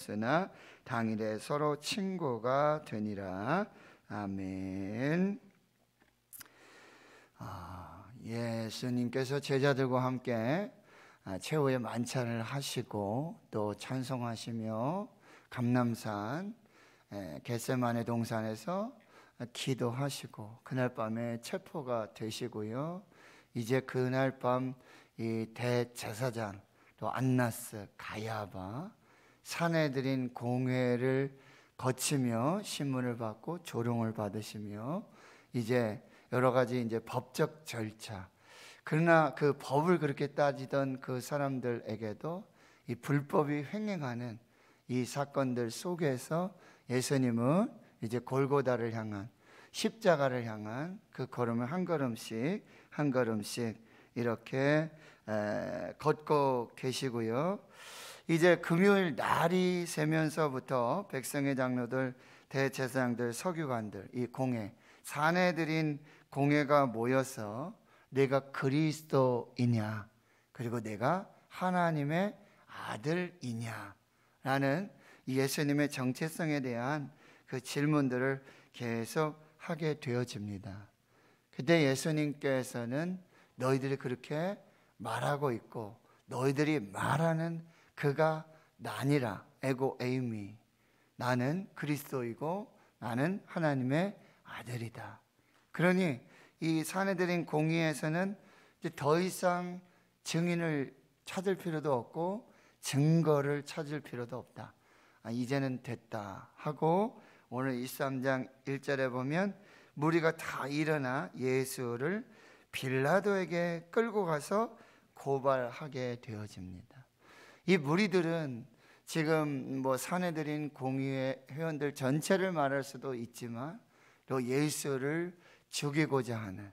되었으나 당일에 서로 친구가 되니라. 아멘. 예수님께서 제자들과 함께 최후의 만찬을 하시고 또 찬송하시며 감람산 겟세마네 동산에서 기도하시고 그날 밤에 체포가 되시고요. 이제 그날 밤 이 대제사장 또 안나스, 가야바 사내들인 공회를 거치며 신문을 받고 조롱을 받으시며 이제 여러 가지 이제 법적 절차, 그러나 그 법을 그렇게 따지던 그 사람들에게도 이 불법이 횡행하는 이 사건들 속에서 예수님은 이제 골고다를 향한, 십자가를 향한 그 걸음을 한 걸음씩 한 걸음씩 이렇게 걷고 계시고요. 이제 금요일 날이 새면서부터 백성의 장로들, 대제사장들, 서기관들, 이 공회, 사내들인 공회가 모여서 내가 그리스도이냐, 그리고 내가 하나님의 아들이냐 라는 예수님의 정체성에 대한 그 질문들을 계속 하게 되어집니다. 그때 예수님께서는 너희들이 그렇게 말하고 있고 너희들이 말하는 그가 나니라, 에고 에이미, 나는 그리스도이고 나는 하나님의 아들이다. 그러니 이 사내들인 공의에서는 이제 더 이상 증인을 찾을 필요도 없고 증거를 찾을 필요도 없다. 이제는 됐다 하고 오늘 23장 1절에 보면 무리가 다 일어나 예수를 빌라도에게 끌고 가서 고발하게 되어집니다. 이 무리들은 지금 뭐 사내들인 공의회 회원들 전체를 말할 수도 있지만 또 예수를 죽이고자 하는,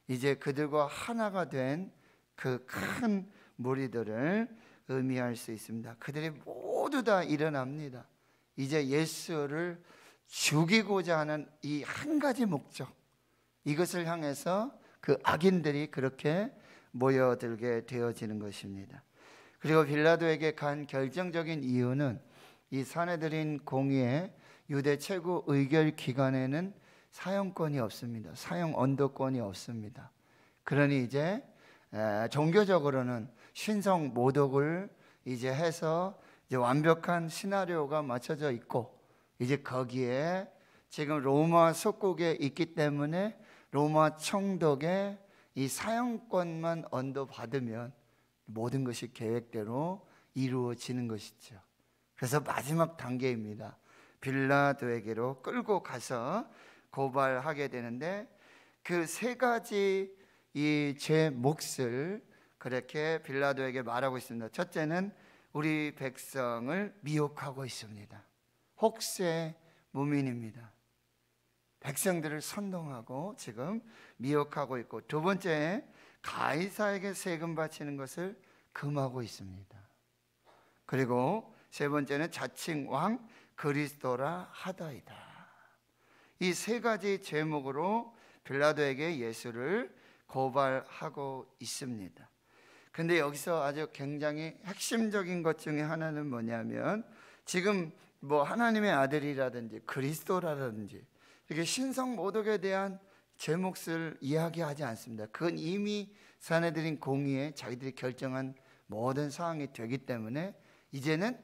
이제 그들과 하나가 된 그 큰 무리들을 의미할 수 있습니다. 그들이 모두 다 일어납니다. 이제 예수를 죽이고자 하는 이 한 가지 목적, 이것을 향해서 그 악인들이 그렇게 모여들게 되어지는 것입니다. 그리고 빌라도에게 간 결정적인 이유는 이 사내들인 공의회 유대 최고 의결 기관에는 사형권이 없습니다. 사형 언도권이 없습니다. 그러니 이제 종교적으로는 신성 모독을 이제 해서 이제 완벽한 시나리오가 맞춰져 있고, 이제 거기에 지금 로마 속국에 있기 때문에 로마 총독의 이 사형권만 언도받으면 모든 것이 계획대로 이루어지는 것이죠. 그래서 마지막 단계입니다. 빌라도에게로 끌고 가서 고발하게 되는데 그 세 가지 이 죄 몫을 그렇게 빌라도에게 말하고 있습니다. 첫째는 우리 백성을 미혹하고 있습니다. 혹세 무민입니다. 백성들을 선동하고 지금 미혹하고 있고, 두 번째, 가이사에게 세금 바치는 것을 금하고 있습니다. 그리고 세 번째는 자칭 왕 그리스도라 하다이다. 이 세 가지 제목으로 빌라도에게 예수를 고발하고 있습니다. 근데 여기서 아주 굉장히 핵심적인 것 중에 하나는 뭐냐면, 지금 뭐 하나님의 아들이라든지 그리스도라든지 이렇게 신성 모독에 대한 제 몫을 이야기하지 않습니다. 그건 이미 사내들인 공의에 자기들이 결정한 모든 사항이 되기 때문에 이제는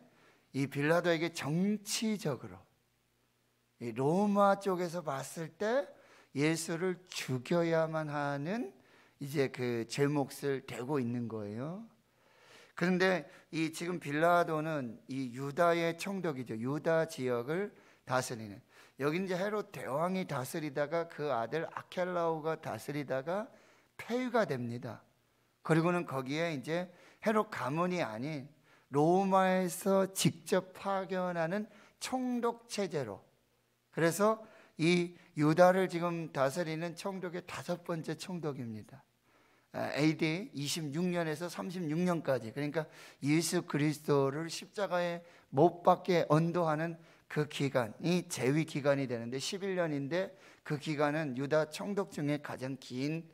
이 빌라도에게 정치적으로 이 로마 쪽에서 봤을 때 예수를 죽여야만 하는 이제 그 제 몫을 대고 있는 거예요. 그런데 이 지금 빌라도는 이 유다의 총독이죠. 유다 지역을 다스리는, 여기 이제 헤롯 대왕이 다스리다가 그 아들 아켈라오가 다스리다가 폐위가 됩니다. 그리고는 거기에 이제 헤롯 가문이 아닌 로마에서 직접 파견하는 총독 체제로, 그래서 이 유다를 지금 다스리는 총독의 5번째 총독입니다. AD 26년에서 36년까지, 그러니까 예수 그리스도를 십자가에 못 박게 언도하는 그 기간이 재위 기간이 되는데 11년인데 그 기간은 유다 총독 중에 가장 긴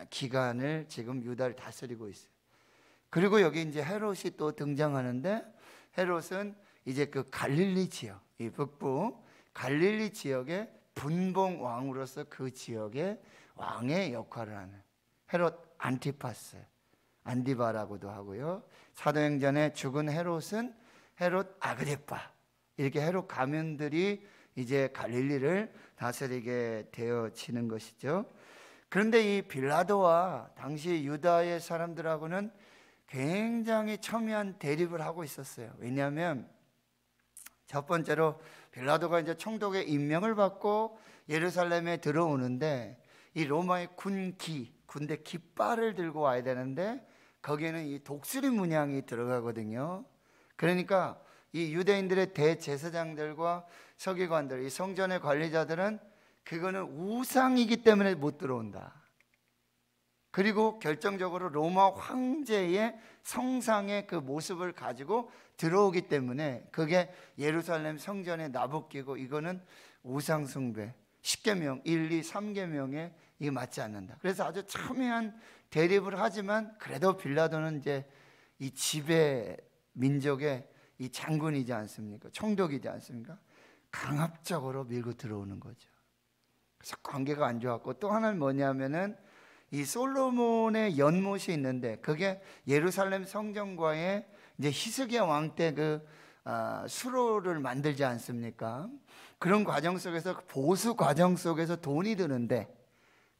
기간을 지금 유다를 다스리고 있어요. 그리고 여기 이제 헤롯이 또 등장하는데, 헤롯은 이제 그 갈릴리 지역, 이 북부 갈릴리 지역의 분봉 왕으로서 그 지역의 왕의 역할을 하는 헤롯 안티파스, 안디바라고도 하고요. 사도행전에 죽은 헤롯은 헤롯 아그리파, 이렇게 헤롯 가문들이 이제 갈릴리를 다스리게 되어지는 것이죠. 그런데 이 빌라도와 당시 유다의 사람들하고는 굉장히 첨예한 대립을 하고 있었어요. 왜냐하면 첫 번째로 빌라도가 이제 총독의 임명을 받고 예루살렘에 들어오는데 이 로마의 군대 깃발을 들고 와야 되는데 거기에는 이 독수리 문양이 들어가거든요. 그러니까 이 유대인들의 대제사장들과 서기관들, 이 성전의 관리자들은 그거는 우상이기 때문에 못 들어온다. 그리고 결정적으로 로마 황제의 성상의 그 모습을 가지고 들어오기 때문에 그게 예루살렘 성전에 나부끼고 이거는 우상 숭배, 10계명, 1, 2, 3계명에 이게 맞지 않는다. 그래서 아주 첨예한 대립을 하지만 그래도 빌라도는 이제 이 지배 민족의 이 장군이지 않습니까? 총독이지 않습니까? 강압적으로 밀고 들어오는 거죠. 그래서 관계가 안 좋았고, 또 하나는 뭐냐면은 이 솔로몬의 연못이 있는데 그게 예루살렘 성전과의 이제 히스기야 왕 때 그 수로를 만들지 않습니까? 그런 과정 속에서 보수 과정 속에서 돈이 드는데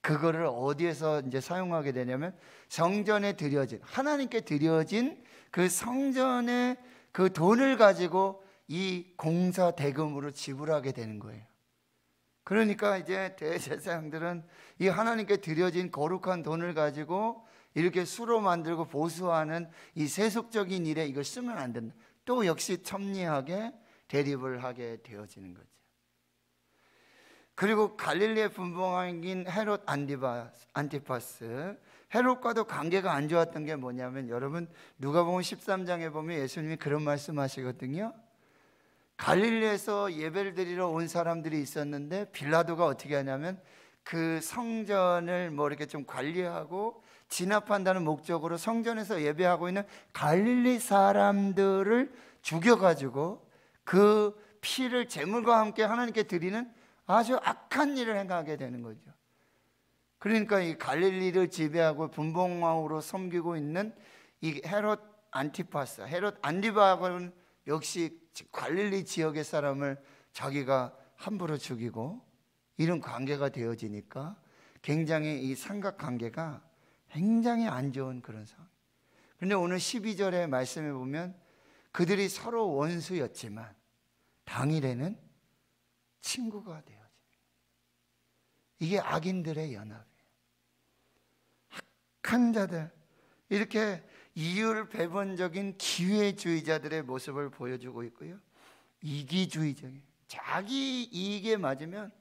그거를 어디에서 이제 사용하게 되냐면 성전에 드려진, 하나님께 드려진 그 성전의 그 돈을 가지고 이 공사 대금으로 지불하게 되는 거예요. 그러니까 이제 대제사장들은 이 하나님께 드려진 거룩한 돈을 가지고 이렇게 수로 만들고 보수하는 이 세속적인 일에 이걸 쓰면 안 된다. 또 역시 첨예하게 대립을 하게 되어지는 거죠. 그리고 갈릴리의 분봉왕인 헤롯 안티파스, 헤롯과도 관계가 안 좋았던 게 뭐냐면, 여러분 누가복음 13장에 보면 예수님이 그런 말씀하시거든요. 갈릴리에서 예배를 드리러 온 사람들이 있었는데 빌라도가 어떻게 하냐면 그 성전을 뭐 이렇게 좀 관리하고 진압한다는 목적으로 성전에서 예배하고 있는 갈릴리 사람들을 죽여가지고 그 피를 제물과 함께 하나님께 드리는 아주 악한 일을 행하게 되는 거죠. 그러니까 이 갈릴리를 지배하고 분봉왕으로 섬기고 있는 이 헤롯 안티파스, 헤롯 안디바는 역시 갈릴리 지역의 사람을 자기가 함부로 죽이고 이런 관계가 되어지니까 굉장히 이 삼각관계가 굉장히 안 좋은 그런 상황. 그런데 오늘 12절의 말씀에 보면 그들이 서로 원수였지만 당일에는 친구가 되어집니다. 이게 악인들의 연합이에요. 악한 자들, 이렇게 이율배반적인 기회주의자들의 모습을 보여주고 있고요. 이기주의적인, 자기 이익에 맞으면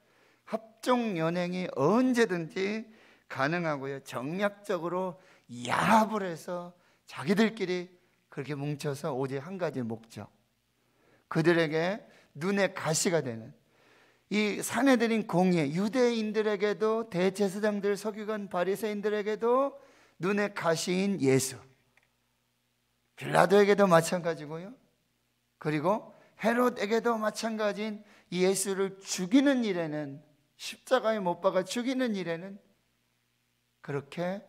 합종연행이 언제든지 가능하고요. 정략적으로 야합을 해서 자기들끼리 그렇게 뭉쳐서 오직 한 가지 목적, 그들에게 눈에 가시가 되는 이 사내들인 공예, 유대인들에게도 대제사장들, 서기관, 바리새인들에게도 눈에 가시인 예수, 빌라도에게도 마찬가지고요. 그리고 헤롯에게도 마찬가지인 예수를 죽이는 일에는, 십자가에 못 박아 죽이는 일에는 그렇게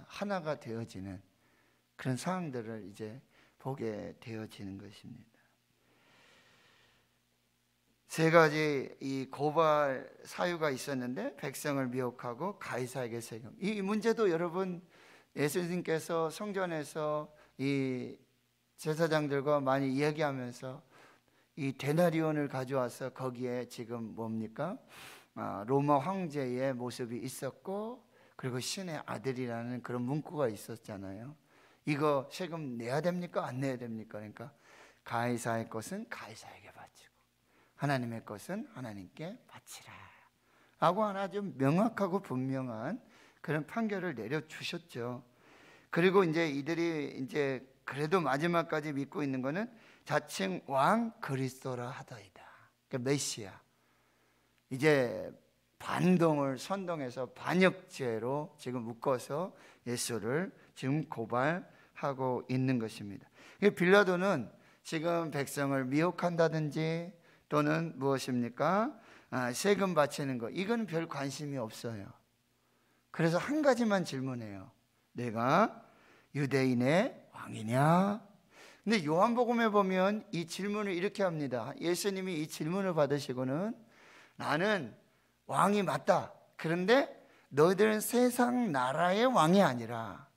하나가 되어지는 그런 상황들을 이제 보게 되어지는 것입니다. 세 가지 이 고발 사유가 있었는데 백성을 미혹하고 가이사에게 세금. 이 문제도 여러분 예수님께서 성전에서 이 제사장들과 많이 이야기하면서 이 데나리온을 가져와서 거기에 지금 뭡니까? 로마 황제의 모습이 있었고 그리고 신의 아들이라는 그런 문구가 있었잖아요. 이거 세금 내야 됩니까? 안 내야 됩니까? 그러니까 가이사의 것은 가이사에게 바치고 하나님의 것은 하나님께 바치라 라고 하나 좀 명확하고 분명한 그런 판결을 내려주셨죠. 그리고 이제 이들이 이제 그래도 마지막까지 믿고 있는 거는 자칭 왕 그리스도라 하더이다. 그러니까 메시아. 이제 반동을 선동해서 반역죄로 지금 묶어서 예수를 지금 고발하고 있는 것입니다. 빌라도는 지금 백성을 미혹한다든지 또는 무엇입니까? 세금 바치는 거, 이건 별 관심이 없어요. 그래서 한 가지만 질문해요. 내가 유대인의 왕이냐? 근데 요한복음에 보면 이 질문을 이렇게 합니다. 예수님이 이 질문을 받으시고는 나는 왕이 맞다. 그런데 너희들은 세상 나라의 왕이 아니라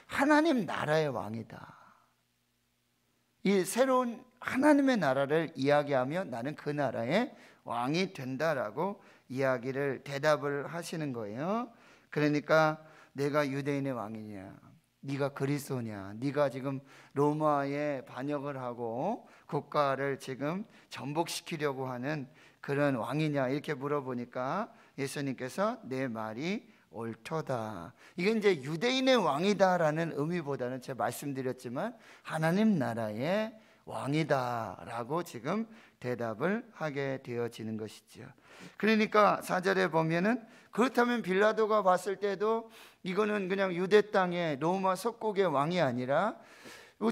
하나님 나라의 왕이다. 이 새로운 하나님의 나라를 이야기하며 나는 그 나라의 왕이 된다라고 대답을 하시는 거예요. 그러니까 내가 유대인의 왕이냐, 네가 그리스도냐, 네가 지금 로마에 반역을 하고 국가를 지금 전복시키려고 하는 그런 왕이냐 이렇게 물어보니까 예수님께서 내 말이 옳도다. 이게 이제 유대인의 왕이다라는 의미보다는 제가 말씀드렸지만 하나님 나라의 왕이다라고 지금 대답을 하게 되어지는 것이죠. 그러니까 4절에 보면은 그렇다면 빌라도가 봤을 때도 이거는 그냥 유대 땅의 로마 속국의 왕이 아니라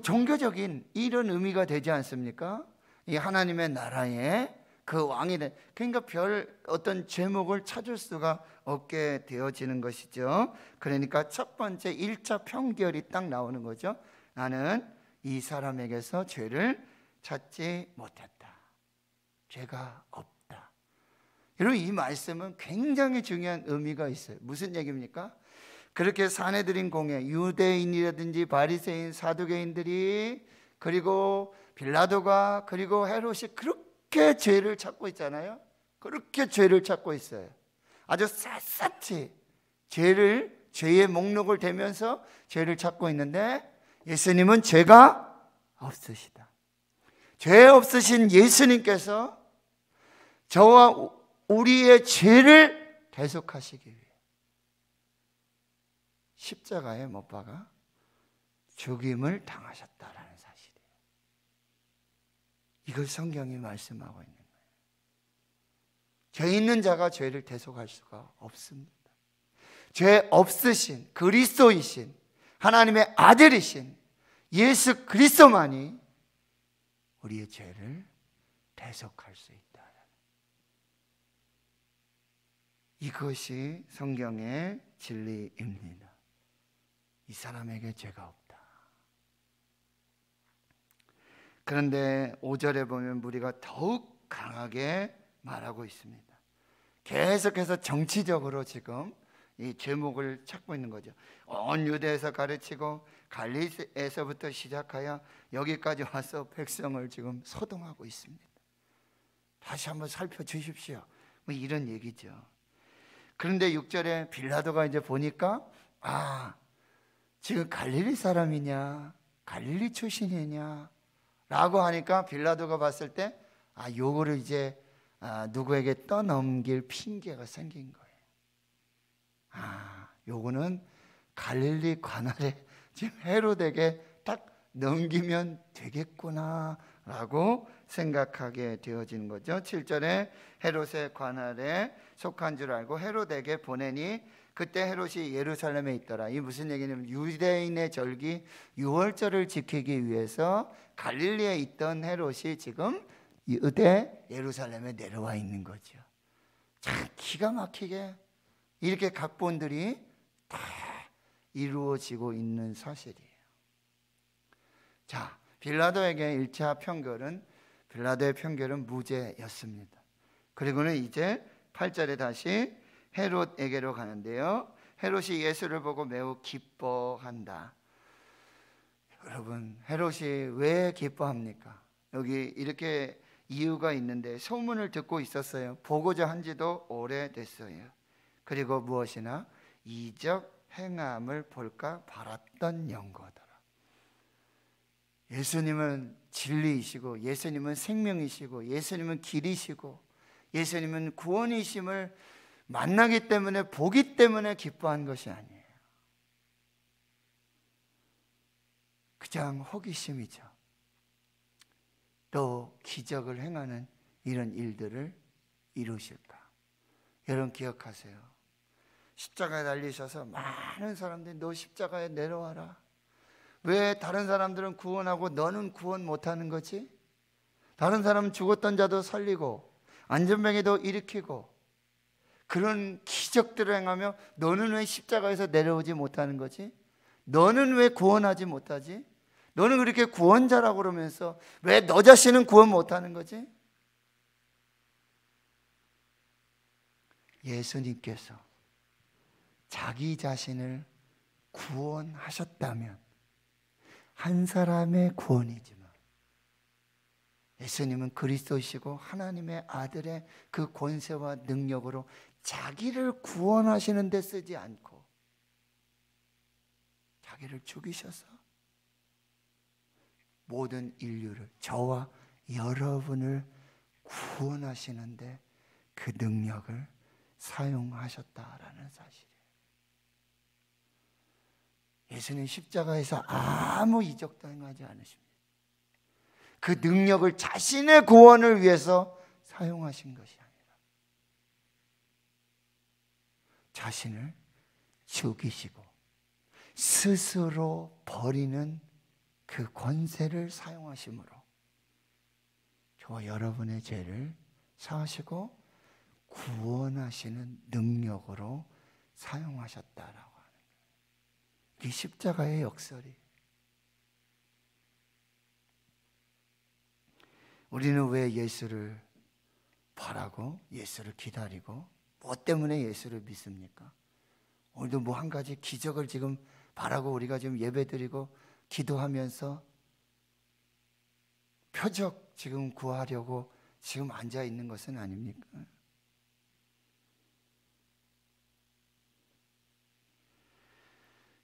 종교적인 이런 의미가 되지 않습니까? 이 하나님의 나라의 그 왕이 된, 그러니까 별 어떤 제목을 찾을 수가 없게 되어지는 것이죠. 그러니까 첫 번째 1차 편결이 딱 나오는 거죠. 나는 이 사람에게서 죄를 찾지 못했다. 죄가 없다. 여러분, 이 말씀은 굉장히 중요한 의미가 있어요. 무슨 얘기입니까? 그렇게 사내들인 공회, 유대인이라든지 바리새인, 사두개인들이, 그리고 빌라도가, 그리고 헤롯이 그렇게 죄를 찾고 있잖아요. 그렇게 죄를 찾고 있어요. 아주 샅샅이 죄의 목록을 대면서 죄를 찾고 있는데 예수님은 죄가 없으시다. 죄 없으신 예수님께서 저와 우리의 죄를 대속하시기 위해 십자가에 못 박아 죽임을 당하셨다라는 사실이에요. 이걸 성경이 말씀하고 있는 거예요. 죄 있는 자가 죄를 대속할 수가 없습니다. 죄 없으신 그리스도이신 하나님의 아들이신 예수 그리스도만이 우리의 죄를 대속할 수 있다. 이것이 성경의 진리입니다. 이 사람에게 죄가 없다. 그런데 5절에 보면 무리가 더욱 강하게 말하고 있습니다. 계속해서 정치적으로 지금 이 제목을 찾고 있는 거죠. 온 유대에서 가르치고 갈릴리에서부터 시작하여 여기까지 와서 백성을 지금 소동하고 있습니다. 다시 한번 살펴주십시오. 뭐 이런 얘기죠. 그런데 6절에 빌라도가 이제 보니까 지금 갈릴리 사람이냐, 갈릴리 출신이냐 라고 하니까 빌라도가 봤을 때 요거를 이제 누구에게 떠넘길 핑계가 생긴 거예요. 요거는 갈릴리 관할에 지금 헤롯에게 딱 넘기면 되겠구나 라고 생각하게 되어지는 거죠. 7절에 헤롯의 관할에 속한 줄 알고 헤롯에게 보내니 그때 헤롯이 예루살렘에 있더라. 이 무슨 얘기냐면 유대인의 절기 유월절을 지키기 위해서 갈릴리에 있던 헤롯이 지금 유대 예루살렘에 내려와 있는 거죠. 참 기가 막히게 이렇게 각본들이 다 이루어지고 있는 사실이에요. 자, 빌라도에게 1차 편결은 빌라도의 편결은 무죄였습니다. 그리고는 이제 8절에 다시 헤롯에게로 가는데요. 헤롯이 예수를 보고 매우 기뻐한다. 여러분, 헤롯이 왜 기뻐합니까? 여기 이렇게 이유가 있는데 소문을 듣고 있었어요. 보고자 한 지도 오래됐어요. 그리고 무엇이나 이적 행함을 볼까 바랐던 연고더라. 예수님은 진리이시고 예수님은 생명이시고 예수님은 길이시고 예수님은 구원이심을 만나기 때문에 보기 때문에 기뻐한 것이 아니에요. 그냥 호기심이죠. 또 기적을 행하는 이런 일들을 이루실까. 여러분 기억하세요. 십자가에 달리셔서 많은 사람들이 너 십자가에 내려와라. 왜 다른 사람들은 구원하고 너는 구원 못하는 거지? 다른 사람은 죽었던 자도 살리고 안전병에도 일으키고 그런 기적들을 행하며 너는 왜 십자가에서 내려오지 못하는 거지? 너는 왜 구원하지 못하지? 너는 그렇게 구원자라고 그러면서 왜 너 자신은 구원 못하는 거지? 예수님께서 자기 자신을 구원하셨다면 한 사람의 구원이지만 예수님은 그리스도이시고 하나님의 아들의 그 권세와 능력으로 자기를 구원하시는 데 쓰지 않고 자기를 죽이셔서 모든 인류를, 저와 여러분을 구원하시는데 그 능력을 사용하셨다라는 사실이에요. 예수님 십자가에서 아무 이적도 행하지 않으십니다. 그 능력을 자신의 구원을 위해서 사용하신 것이 아니라 자신을 죽이시고 스스로 버리는 그 권세를 사용하심으로 저와 여러분의 죄를 사하시고 구원하시는 능력으로 사용하셨다라고 하는 거예요. 이 십자가의 역설이. 우리는 왜 예수를 바라고 예수를 기다리고 뭐 때문에 예수를 믿습니까? 오늘도 뭐 한 가지 기적을 지금 바라고 우리가 지금 예배드리고 기도하면서 표적 지금 구하려고 지금 앉아 있는 것은 아닙니까?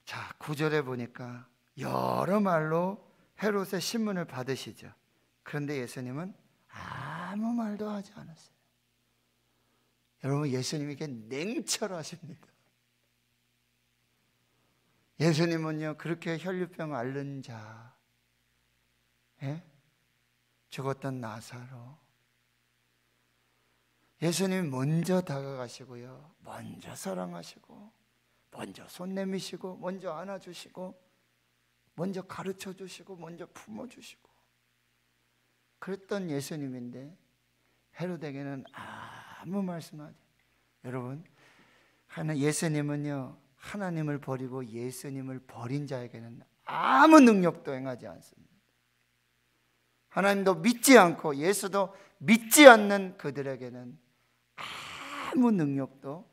자, 9절에 보니까 여러 말로 헤롯의 신문을 받으시죠. 그런데 예수님은 아무 말도 하지 않았어요. 여러분, 예수님에게 냉철하십니다. 예수님은요, 그렇게 혈류병 앓는 자, 죽었던 나사로, 예수님이 먼저 다가가시고요, 먼저 사랑하시고, 먼저 손 내미시고, 먼저 안아주시고, 먼저 가르쳐주시고, 먼저 품어주시고 그랬던 예수님인데 헤롯에게는 아무 말씀하지. 여러분, 예수님은요, 하나님을 버리고 예수님을 버린 자에게는 아무 능력도 행하지 않습니다. 하나님도 믿지 않고 예수도 믿지 않는 그들에게는 아무 능력도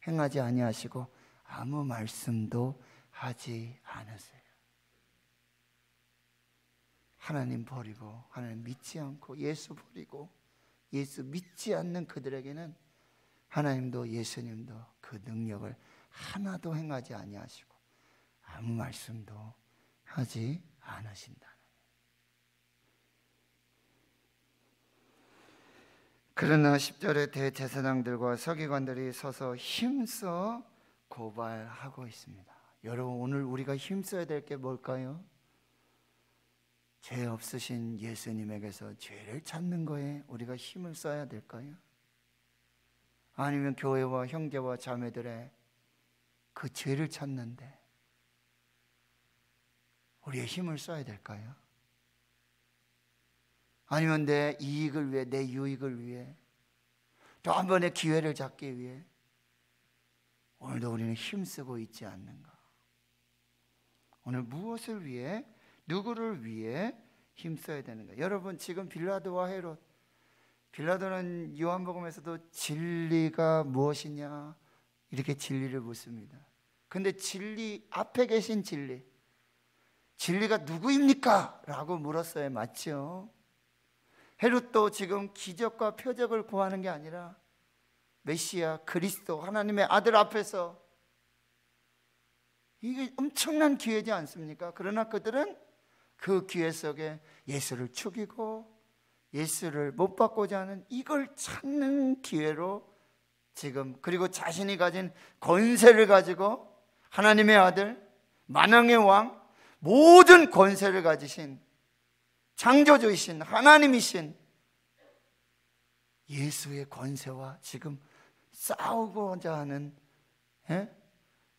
행하지 아니하시고 아무 말씀도 하지 않으세요. 하나님 버리고 하나님 믿지 않고 예수 버리고 예수 믿지 않는 그들에게는 하나님도 예수님도 그 능력을 하나도 행하지 아니하시고 아무 말씀도 하지 않으신다. 그러나 10절에 대제사장들과 서기관들이 서서 힘써 고발하고 있습니다. 여러분, 오늘 우리가 힘써야 될 게 뭘까요? 죄 없으신 예수님에게서 죄를 찾는 거에 우리가 힘을 써야 될까요? 아니면 교회와 형제와 자매들의 그 죄를 찾는데 우리의 힘을 써야 될까요? 아니면 내 이익을 위해, 내 유익을 위해, 또 한 번의 기회를 잡기 위해 오늘도 우리는 힘쓰고 있지 않는가? 오늘 무엇을 위해, 누구를 위해 힘써야 되는가? 여러분, 지금 빌라도와 헤롯, 빌라도는 요한복음에서도 진리가 무엇이냐 이렇게 진리를 묻습니다. 근데 진리, 앞에 계신 진리가 누구입니까? 라고 물었어요. 맞죠? 헤롯도 지금 기적과 표적을 구하는 게 아니라 메시아 그리스도 하나님의 아들 앞에서, 이게 엄청난 기회지 않습니까? 그러나 그들은 그 기회 속에 예수를 죽이고 예수를 못 받고자 하는 이걸 찾는 기회로 지금, 그리고 자신이 가진 권세를 가지고 하나님의 아들, 만왕의 왕, 모든 권세를 가지신 창조주이신 하나님이신 예수의 권세와 지금 싸우고자 하는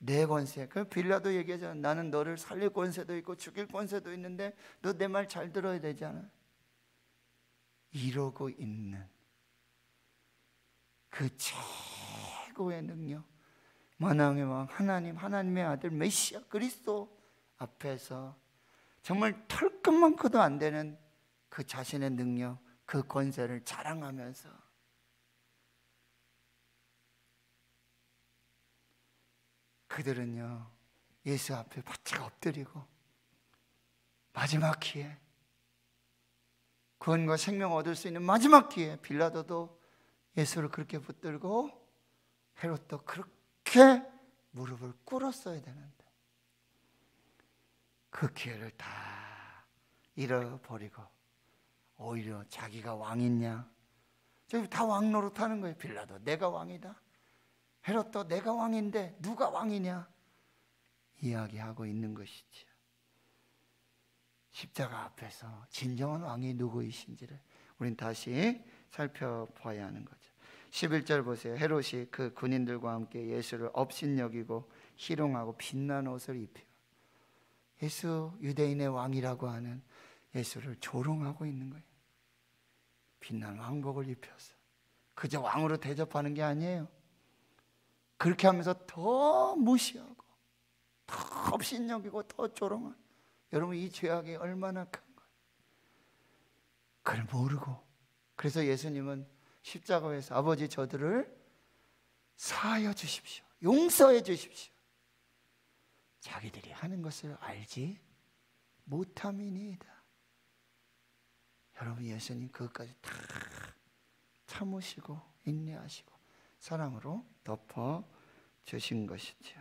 내 권세. 그 빌라도 얘기하잖아. 나는 너를 살릴 권세도 있고 죽일 권세도 있는데 너 내 말 잘 들어야 되잖아. 이러고 있는 그 최고의 능력, 만왕의 왕 하나님, 하나님의 아들 메시아 그리스도 앞에서 정말 털끝만큼도 안 되는 그 자신의 능력, 그 권세를 자랑하면서 그들은요 예수 앞에 바짝 엎드리고 마지막 기회, 구원과 생명 얻을 수 있는 마지막 기회, 빌라도도 예수를 그렇게 붙들고 헤롯도 그렇게 무릎을 꿇었어야 되는데 그 기회를 다 잃어버리고 오히려 자기가 왕이냐, 저기 다 왕 노릇하는 거예요. 빌라도 내가 왕이다, 헤롯도 내가 왕인데 누가 왕이냐 이야기하고 있는 것이죠. 십자가 앞에서 진정한 왕이 누구이신지를 우린 다시 살펴봐야 하는 거죠. 11절 보세요. 헤롯이 그 군인들과 함께 예수를 업신여기고 희롱하고 빛난 옷을 입혀 예수 유대인의 왕이라고 하는 예수를 조롱하고 있는 거예요. 빛난 왕복을 입혀서 그저 왕으로 대접하는 게 아니에요. 그렇게 하면서 더 무시하고 더 업신여기고 더 조롱하는, 여러분 이 죄악이 얼마나 큰 거예요. 그걸 모르고, 그래서 예수님은 십자가에서 아버지 저들을 사하여 주십시오, 용서해 주십시오, 자기들이 하는 것을 알지 못함이니이다. 여러분 예수님 그것까지 다 참으시고 인내하시고 사랑으로 덮어 주신 것이죠.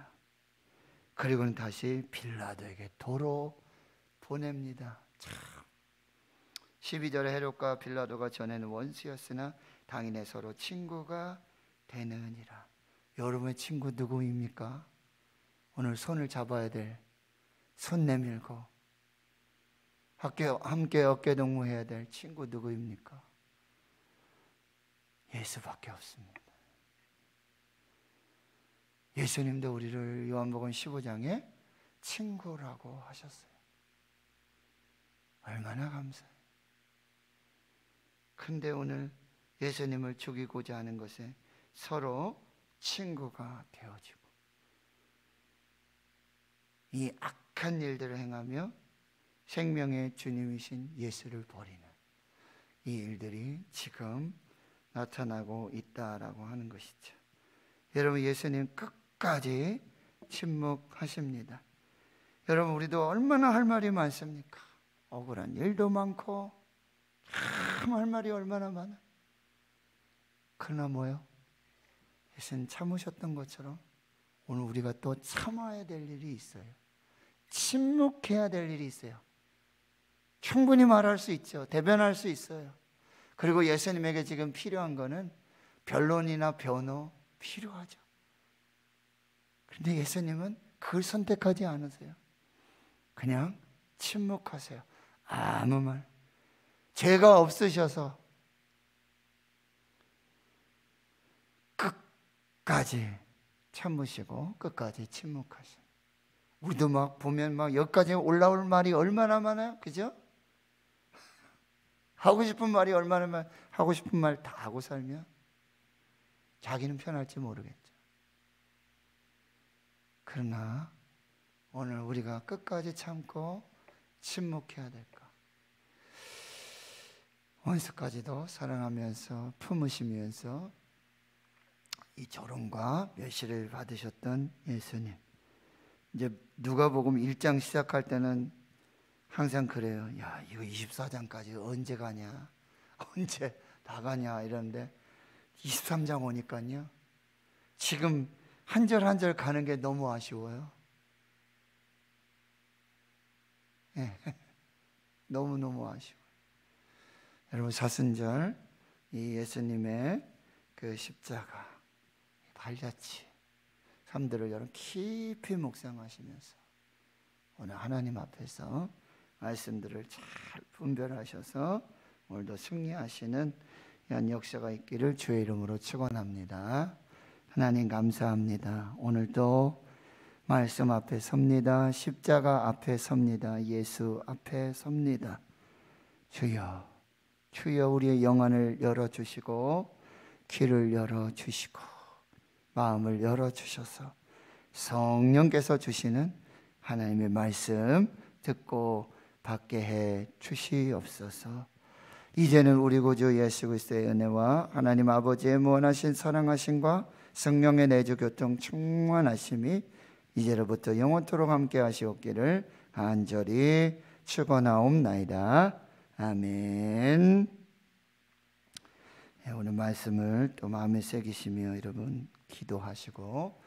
그리고는 다시 빌라도에게 도로 보냅니다. 참 12절에 헤롯과 빌라도가 전에는 원수였으나 당일에 서로 친구가 되느니라. 여러분의 친구 누구입니까? 오늘 손을 잡아야 될, 손 내밀고 함께 어깨동무해야 될 친구 누구입니까? 예수밖에 없습니다. 예수님도 우리를 요한복음 15장에 친구라고 하셨어요. 얼마나 감사해요. 근데 오늘 예수님을 죽이고자 하는 것에 서로 친구가 되어지고 이 악한 일들을 행하며 생명의 주님이신 예수를 버리는 이 일들이 지금 나타나고 있다라고 하는 것이죠. 여러분 예수님 끝까지 침묵하십니다. 여러분 우리도 얼마나 할 말이 많습니까? 억울한 일도 많고 참 할 말이 얼마나 많아. 그러나 뭐요? 예수님 참으셨던 것처럼 오늘 우리가 또 참아야 될 일이 있어요. 침묵해야 될 일이 있어요. 충분히 말할 수 있죠. 대변할 수 있어요. 그리고 예수님에게 지금 필요한 거는 변론이나 변호 필요하죠. 그런데 예수님은 그걸 선택하지 않으세요. 그냥 침묵하세요. 아무 말. 죄가 없으셔서 끝까지 참으시고 끝까지 침묵하시고, 우리도 막 보면 막 여기까지 올라올 말이 얼마나 많아요. 그죠? 하고 싶은 말이 얼마나 많아요. 하고 싶은 말 다 하고 살면 자기는 편할지 모르겠죠. 그러나 오늘 우리가 끝까지 참고 침묵해야 될까? 원수까지도 사랑하면서 품으시면서 이 조롱과 멸시를 받으셨던 예수님. 이제 누가복음 1장 시작할 때는 항상 그래요. 야, 이거 24장까지 언제 가냐? 언제 다 가냐? 이러는데 23장 오니까요. 지금 한 절 한 절 가는 게 너무 아쉬워요. 네. 너무너무 아쉬워요. 여러분 사순절 이 예수님의 그 십자가 발자취 삶들을 여러분 깊이 묵상하시면서 오늘 하나님 앞에서 말씀들을 잘 분별하셔서 오늘도 승리하시는 이런 역사가 있기를 주의 이름으로 축원합니다. 하나님 감사합니다. 오늘도 말씀 앞에 섭니다. 십자가 앞에 섭니다. 예수 앞에 섭니다. 주여, 주여 우리의 영안을 열어주시고 귀를 열어주시고 마음을 열어주셔서 성령께서 주시는 하나님의 말씀 듣고 받게 해 주시옵소서. 이제는 우리 구주 예수 그리스도의 은혜와 하나님 아버지의 무한하신 사랑하심과 성령의 내주 교통 충만하심이 이제로부터 영원토록 함께 하시옵기를 간절히 축원하옵나이다. 아멘. 오늘 말씀을 또 마음에 새기시며 여러분 기도하시고